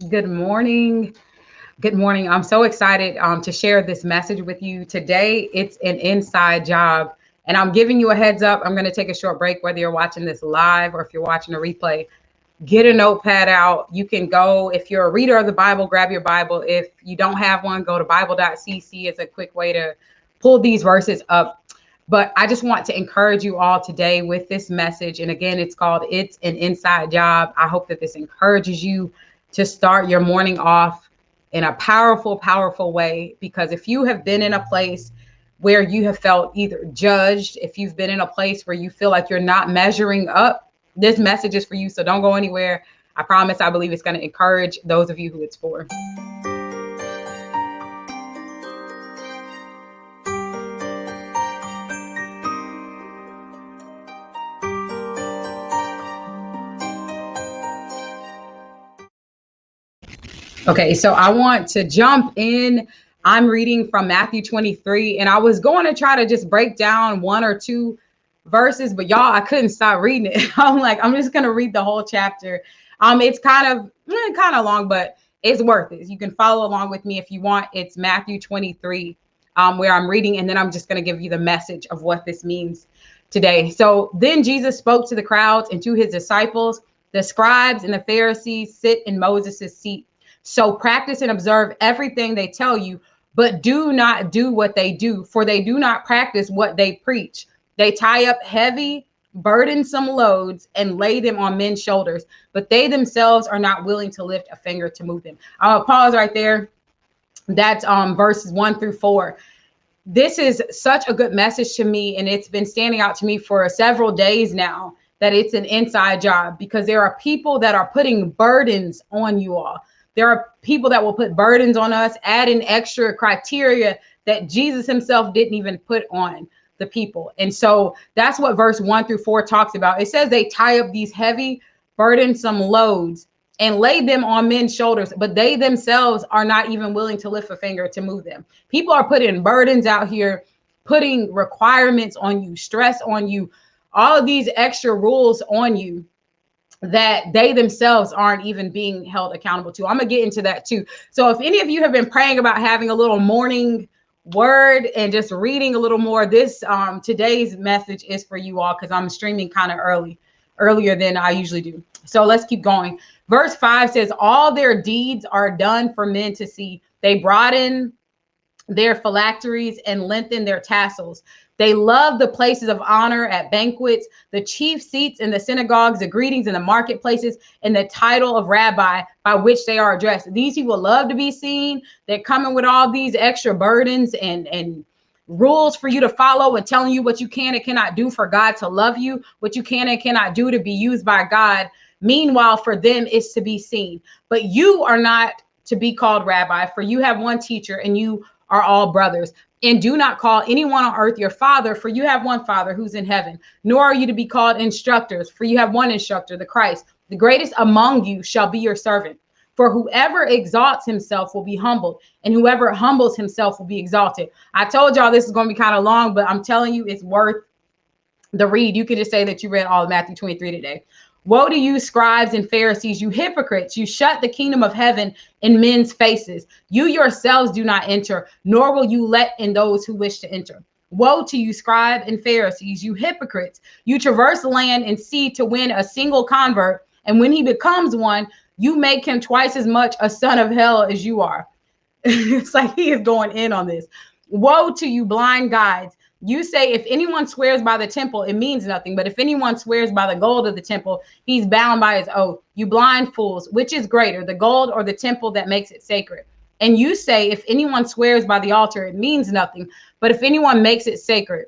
Good morning. Good morning. I'm so excited to share this message with you today. It's an inside job, and I'm giving you a heads up. I'm going to take a short break, whether you're watching this live or if you're watching a replay. Get a notepad out. You can go, if you're a reader of the Bible, grab your Bible. If you don't have one, go to bible.cc. It's a quick way to pull these verses up. But I just want to encourage you all today with this message. And again, it's called It's an Inside Job. I hope that this encourages you to start your morning off in a powerful, powerful way. Because if you have been in a place where you have felt either judged, if you've been in a place where you feel like you're not measuring up, this message is for you. So don't go anywhere. I promise, I believe it's going to encourage those of you who it's for. Okay, so I want to jump in. I'm reading from Matthew 23, and I was going to try to just break down one or two verses, but y'all, I couldn't stop reading it. I'm like, I'm just going to read the whole chapter. It's kind of long, but it's worth it. You can follow along with me if you want. It's Matthew 23, where I'm reading, and then I'm just going to give you the message of what this means today. So then Jesus spoke to the crowds and to his disciples. The scribes and the Pharisees sit in Moses' seat. So practice and observe everything they tell you, but do not do what they do, for they do not practice what they preach. They tie up heavy, burdensome loads and lay them on men's shoulders, but they themselves are not willing to lift a finger to move them. I'll pause right there. That's verses 1-4. This is such a good message to me, and it's been standing out to me for several days now that it's an inside job, because there are people that are putting burdens on you all. There are people that will put burdens on us, add in extra criteria that Jesus himself didn't even put on the people. And so that's what verse 1-4 talks about. It says they tie up these heavy, burdensome loads and lay them on men's shoulders, but they themselves are not even willing to lift a finger to move them. People are putting burdens out here, putting requirements on you, stress on you, all of these extra rules on you that they themselves aren't even being held accountable to. I'm gonna get into that too. So if any of you have been praying about having a little morning word and just reading a little more, this today's message is for you all, because I'm streaming kind of earlier than I usually do. So let's keep going. Verse 5 says, all their deeds are done for men to see. They broaden their phylacteries and lengthen their tassels. They love the places of honor at banquets, the chief seats in the synagogues, the greetings in the marketplaces, and the title of rabbi by which they are addressed. These people love to be seen. They're coming with all these extra burdens and rules for you to follow, and telling you what you can and cannot do for God to love you, what you can and cannot do to be used by God. Meanwhile, for them, it's to be seen. But you are not to be called rabbi, for you have one teacher, and you are all brothers. And do not call anyone on earth your father, for you have one Father who's in heaven. Nor are you to be called instructors, for you have one instructor, the Christ. The greatest among you shall be your servant. For whoever exalts himself will be humbled, and whoever humbles himself will be exalted. I told y'all this is going to be kind of long, but I'm telling you, it's worth the read. You can just say that you read all of Matthew 23 today. Woe to you, scribes and Pharisees, you hypocrites! You shut the kingdom of heaven in men's faces. You yourselves do not enter, nor will you let in those who wish to enter. Woe to you, scribes and Pharisees, you hypocrites! You traverse land and sea to win a single convert, and when he becomes one, you make him twice as much a son of hell as you are. It's like he is going in on this. Woe to you, blind guides! You say, if anyone swears by the temple, it means nothing. But if anyone swears by the gold of the temple, he's bound by his oath. You blind fools, which is greater, the gold or the temple that makes it sacred? And you say, if anyone swears by the altar, it means nothing. But if anyone makes it sacred,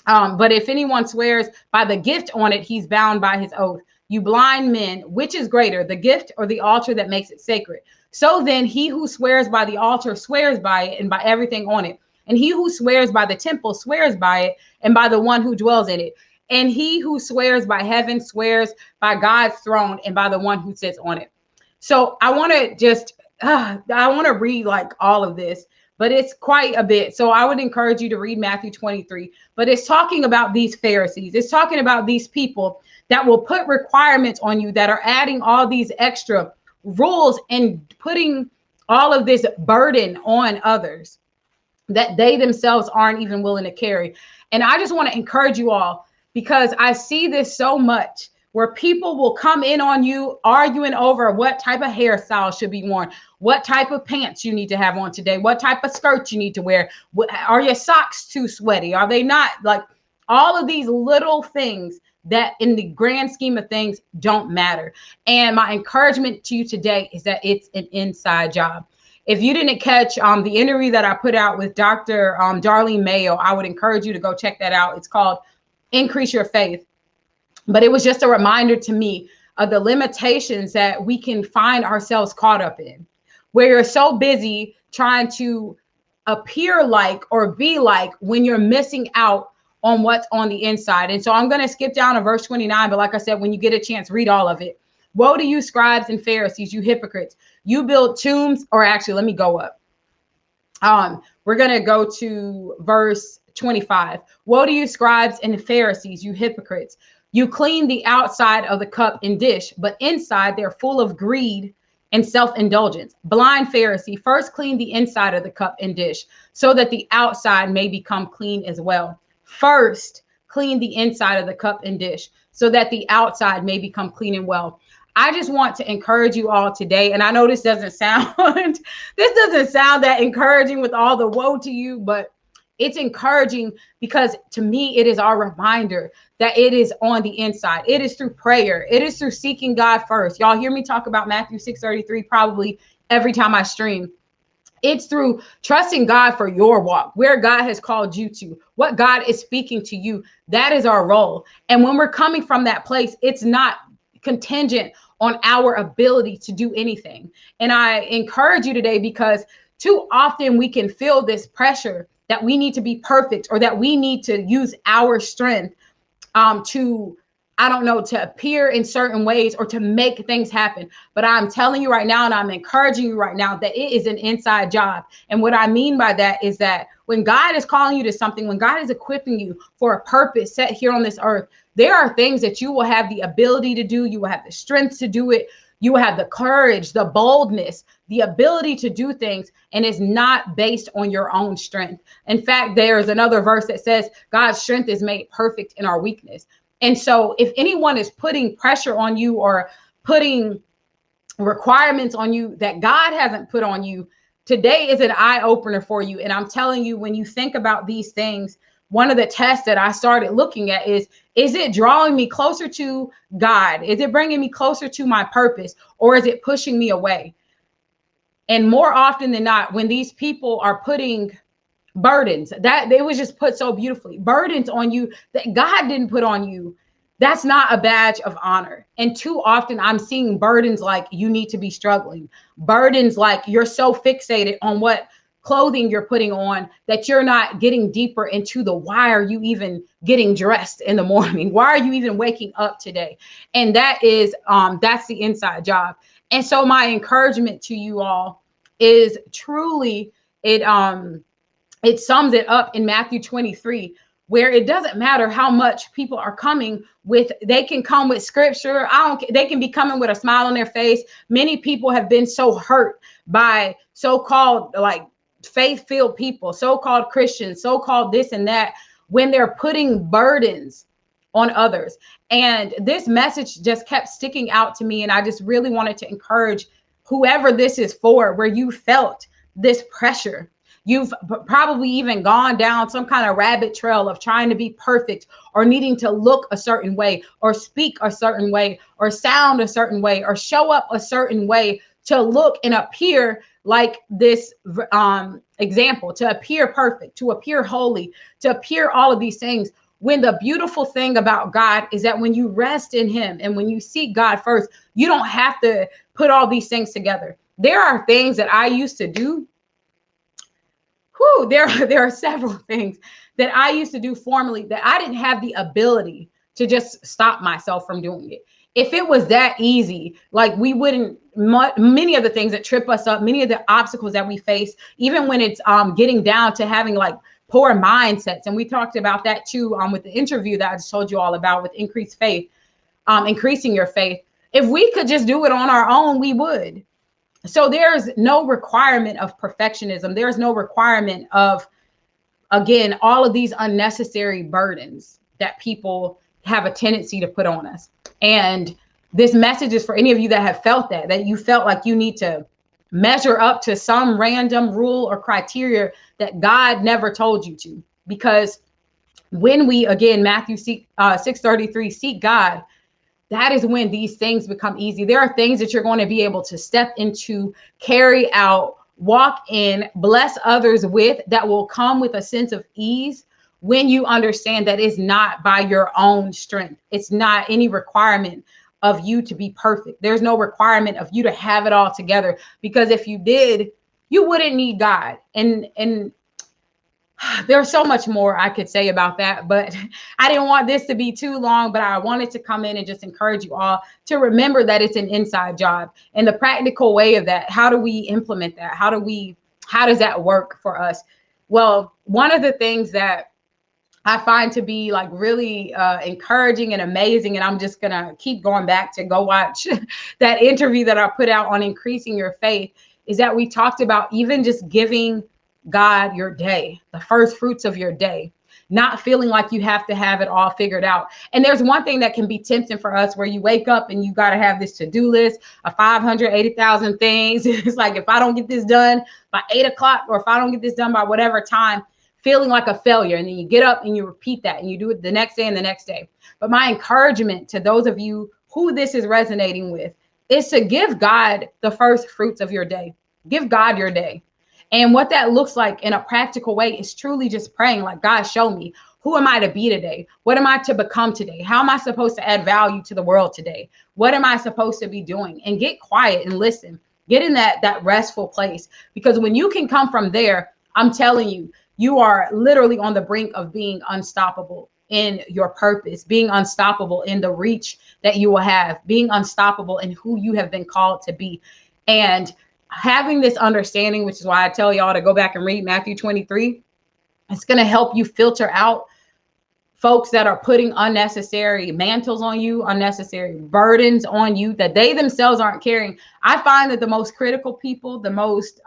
but if anyone swears by the gift on it, he's bound by his oath. You blind men, which is greater, the gift or the altar that makes it sacred? So then he who swears by the altar swears by it and by everything on it. And he who swears by the temple swears by it and by the one who dwells in it. And he who swears by heaven swears by God's throne and by the one who sits on it. So I want to read like all of this, but it's quite a bit. So I would encourage you to read Matthew 23, but it's talking about these Pharisees. It's talking about these people that will put requirements on you, that are adding all these extra rules and putting all of this burden on others that they themselves aren't even willing to carry. And I just want to encourage you all, because I see this so much where people will come in on you arguing over what type of hairstyle should be worn, what type of pants you need to have on today, what type of skirt you need to wear. Are your socks too sweaty? Are they not? Like all of these little things that in the grand scheme of things don't matter. And my encouragement to you today is that it's an inside job. If you didn't catch the interview that I put out with Dr. Darlene Mayo, I would encourage you to go check that out. It's called Increase Your Faith. But it was just a reminder to me of the limitations that we can find ourselves caught up in, where you're so busy trying to appear like or be like when you're missing out on what's on the inside. And so I'm going to skip down to verse 29. But like I said, when you get a chance, read all of it. Woe to you, scribes and Pharisees, you hypocrites. You build tombs, or actually, let me go up. We're going to go to verse 25. Woe to you, scribes and Pharisees, you hypocrites. You clean the outside of the cup and dish, but inside they're full of greed and self-indulgence. Blind Pharisee, first clean the inside of the cup and dish, so that the outside may become clean as well. First, clean the inside of the cup and dish, so that the outside may become clean and well. I just want to encourage you all today. And I know this doesn't sound that encouraging with all the woe to you, but it's encouraging because to me, it is our reminder that it is on the inside. It is through prayer. It is through seeking God first. Y'all hear me talk about Matthew 6:33 probably every time I stream. It's through trusting God for your walk, where God has called you to, what God is speaking to you. That is our role. And when we're coming from that place, it's not contingent on our ability to do anything. And I encourage you today, because too often we can feel this pressure that we need to be perfect, or that we need to use our strength to appear in certain ways or to make things happen. But I'm telling you right now, and I'm encouraging you right now, that it is an inside job. And what I mean by that is that when God is calling you to something, when God is equipping you for a purpose set here on this earth, there are things that you will have the ability to do. You will have the strength to do it. You will have the courage, the boldness, the ability to do things. And it's not based on your own strength. In fact, there's another verse that says God's strength is made perfect in our weakness. And so if anyone is putting pressure on you or putting requirements on you that God hasn't put on you, today is an eye opener for you. And I'm telling you, when you think about these things, one of the tests that I started looking at is it drawing me closer to God? Is it bringing me closer to my purpose, or is it pushing me away? And more often than not, when these people are putting burdens, that they was just put so beautifully, burdens on you that God didn't put on you, that's not a badge of honor. And too often I'm seeing burdens like you need to be struggling, burdens like you're so fixated on what clothing you're putting on that you're not getting deeper into the why are you even getting dressed in the morning? Why are you even waking up today? And that is that's the inside job. And so my encouragement to you all is truly it sums it up in Matthew 23, where it doesn't matter how much people are coming with. They can come with scripture. They can be coming with a smile on their face. Many people have been so hurt by so-called like faith-filled people, so-called Christians, so-called this and that, when they're putting burdens on others. And this message just kept sticking out to me. And I just really wanted to encourage whoever this is for, where you felt this pressure. You've probably even gone down some kind of rabbit trail of trying to be perfect, or needing to look a certain way, or speak a certain way, or sound a certain way, or show up a certain way to look and appear like this example, to appear perfect, to appear holy, to appear all of these things. When the beautiful thing about God is that when you rest in him and when you seek God first, you don't have to put all these things together. There are things that I used to do. There are several things that I used to do formerly that I didn't have the ability to just stop myself from doing it. If it was that easy, like we wouldn't, many of the things that trip us up, many of the obstacles that we face, even when it's getting down to having like poor mindsets. And we talked about that too with the interview that I just told you all about with increased faith, increasing your faith. If we could just do it on our own, we would. So there's no requirement of perfectionism. There's no requirement of, again, all of these unnecessary burdens that people have a tendency to put on us. And this message is for any of you that have felt that you felt like you need to measure up to some random rule or criteria that God never told you to. Because when we, again, Matthew 6:33, seek God, that is when these things become easy. There are things that you're going to be able to step into, carry out, walk in, bless others with, that will come with a sense of ease when you understand that it's not by your own strength. It's not any requirement of you to be perfect. There's no requirement of you to have it all together, because if you did, you wouldn't need God. And there's so much more I could say about that, but I didn't want this to be too long, but I wanted to come in and just encourage you all to remember that it's an inside job, and the practical way of that. How do we implement that? How does that work for us? Well, one of the things that I find to be like really encouraging and amazing, and I'm just gonna keep going back to go watch that interview that I put out on increasing your faith, is that we talked about even just giving God your day, the first fruits of your day, not feeling like you have to have it all figured out. And there's one thing that can be tempting for us, where you wake up and you got to have this to-do list of 580,000 things. It's like, if I don't get this done by 8 o'clock, or if I don't get this done by whatever time, feeling like a failure. And then you get up and you repeat that, and you do it the next day and the next day. But my encouragement to those of you who this is resonating with is to give God the first fruits of your day. Give God your day. And what that looks like in a practical way is truly just praying, like, God, show me, who am I to be today? What am I to become today? How am I supposed to add value to the world today? What am I supposed to be doing? And get quiet and listen. Get in that restful place. Because when you can come from there, I'm telling you, you are literally on the brink of being unstoppable in your purpose, being unstoppable in the reach that you will have, being unstoppable in who you have been called to be. And having this understanding, which is why I tell y'all to go back and read Matthew 23, it's going to help you filter out folks that are putting unnecessary mantles on you, unnecessary burdens on you that they themselves aren't carrying. I find that the most critical people, the most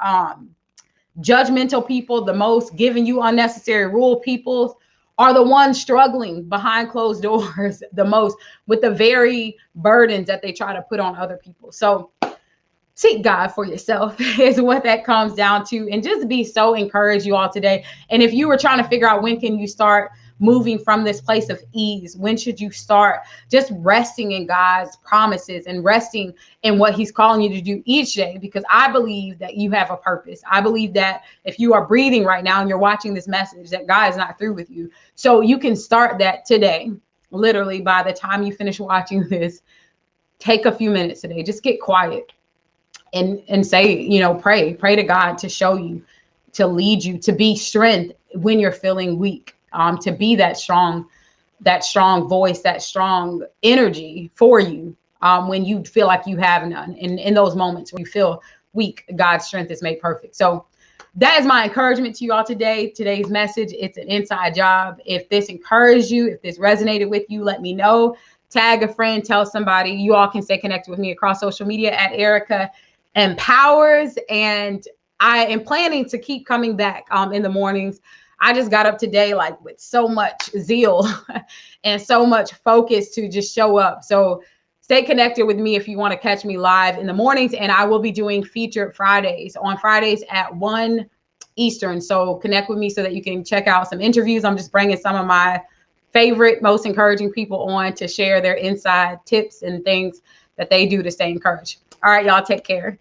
judgmental people, the most giving you unnecessary rule people are the ones struggling behind closed doors the most with the very burdens that they try to put on other people. So seek God for yourself is what that comes down to. And just be so encouraged, you all, today. And if you were trying to figure out when can you start moving from this place of ease, when should you start just resting in God's promises and resting in what he's calling you to do each day? Because I believe that you have a purpose. I believe that if you are breathing right now and you're watching this message, that God is not through with you. So you can start that today. Literally, by the time you finish watching this, take a few minutes today, just get quiet and say, you know, pray to God to show you, to lead you, to be strength when you're feeling weak, to be that strong voice, that strong energy for you when you feel like you have none. And in those moments where you feel weak, God's strength is made perfect. So that is my encouragement to you all today. Today's message, it's an inside job. If this encouraged you, if this resonated with you, let me know. Tag a friend, tell somebody. You all can stay connected with me across social media at Erica Empowers. And I am planning to keep coming back in the mornings. I just got up today like with so much zeal and so much focus to just show up. So stay connected with me if you want to catch me live in the mornings. And I will be doing featured Fridays on Fridays at 1 Eastern. So connect with me so that you can check out some interviews. I'm just bringing some of my favorite, most encouraging people on to share their inside tips and things that they do to stay encouraged. All right, y'all, take care.